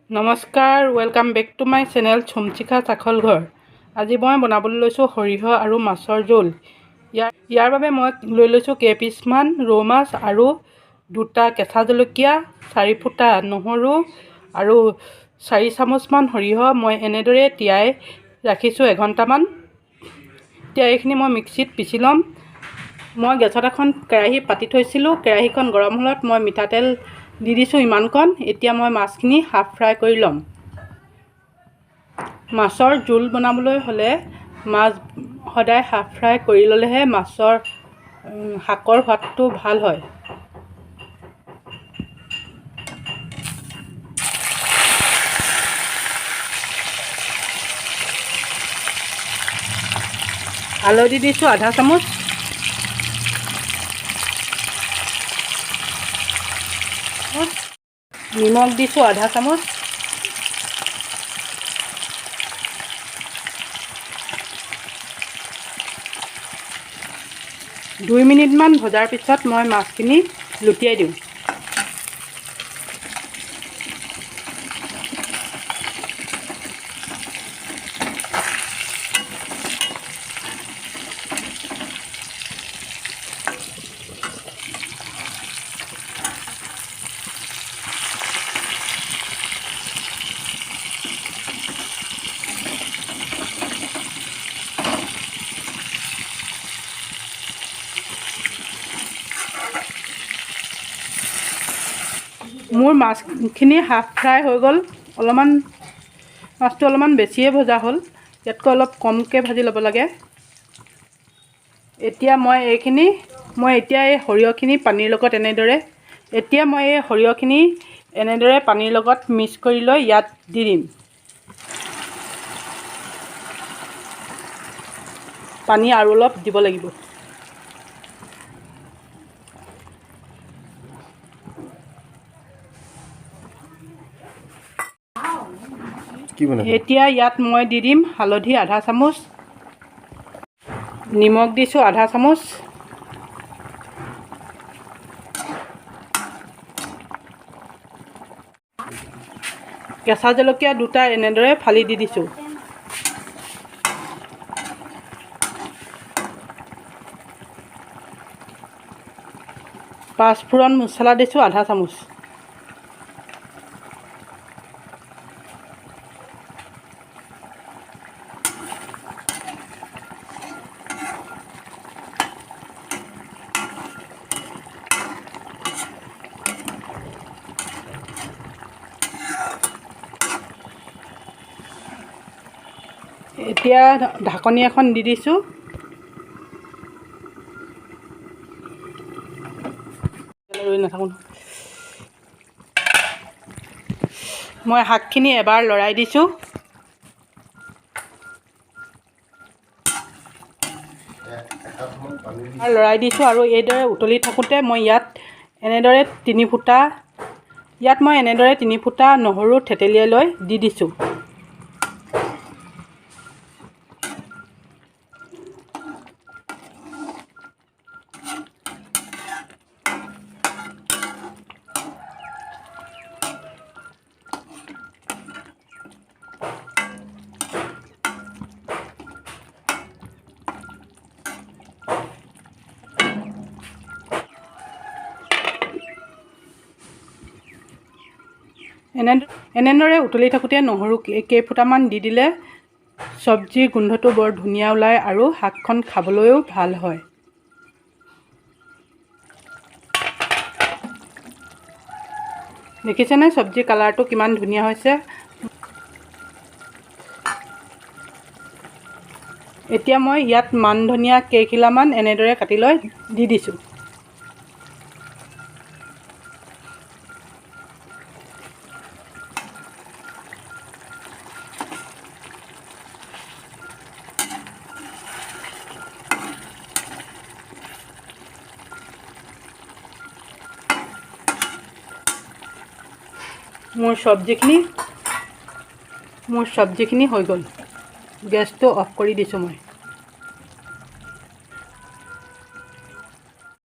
নমস্কাৰ, welcome back to my channel চুমচিকা আখল ঘৰ। আজি মই বনাবলৈ লৈছোঁ সৰিয়হ আৰু মাছৰ জোল। ইয়াৰ বাবে মই লৈ লৈছোঁ কেইপিচমান ৰৌ মাছ আৰু 2টা কেঁচা জলকীয়া, 4 ফুটা নহৰু আৰু 4 চামুচমান সৰিয়হ মই এনেদৰে তিয়াই ৰাখিছোঁ 1 ঘণ্টামান। এতিয়া এইখিনি মই মিক্সিত পিচি ল'ম। মই গেছত এখন কেৰাহী পাতি থৈছিলোঁ। কেৰাহীখন গৰম হ'লত মই মিঠাতেল দি দিছোঁ ইমানকণ। এতিয়া মই মাছখিনি হাফ ফ্ৰাই কৰি ল'ম। মাছৰ জোল বনাবলৈ হ'লে মাছ সদায় হাফ ফ্ৰাই কৰি ল'লেহে মাছৰ শাকৰ সোৱাদটো ভাল হয়। হালধি দিছোঁ আধা চামুচ, নিমখ দিছোঁ আধা চামুচ, দুই মিনিটমান ভজাৰ পিছত মই মাছখিনি লুটিয়াই দিওঁ। মোৰ মাছখিনি হাফ ফ্ৰাই হৈ গ'ল। মাছটো অলপমান বেছিয়ে ভজা হ'ল, ইয়াতকৈ অলপ কমকৈ ভাজি ল'ব লাগে। এতিয়া মই এই সৰিয়হখিনি পানীৰ লগত এনেদৰে পানীৰ লগত মিক্স কৰি লৈ ইয়াত দি দিম। পানী আৰু অলপ দিব লাগিব। এতিয়া ইয়াত মই দি দিম হালধি আধা চামুচ, নিমখ দিছোঁ আধা চামুচ, কেঁচা জলকীয়া 2টা এনেদৰে ফালি দি দিছোঁ। পাঁচফোৰণ মছলা দিছোঁ আধা চামুচ। এতিয়া ঢাকনি এখন দি দিছোঁ। মই শাকখিনি এবাৰ লৰাই দিছোঁ। আৰু এইদৰে উতলি থাকোঁতে মই ইয়াত এনেদৰে 3 ফুটা নহৰু থেতেলিয়াই লৈ দি দিছোঁ। এনেদৰে উতলি থাকোঁতে নহৰু কেইফুটামান দি দিলে চব্জিৰ গোন্ধটো বৰ ধুনীয়া ওলায় আৰু শাকখন খাবলৈও ভাল হয়। দেখিছেনে চব্জিৰ কালাৰটো কিমান ধুনীয়া হৈছে। এতিয়া মই ইয়াত মান ধনিয়া কেইখিলামান এনেদৰে কাটি লৈ দি দিছোঁ। মোৰ চব্জিখিনি হৈ গ'ল। গেছটো অফ কৰি দিছোঁ মই।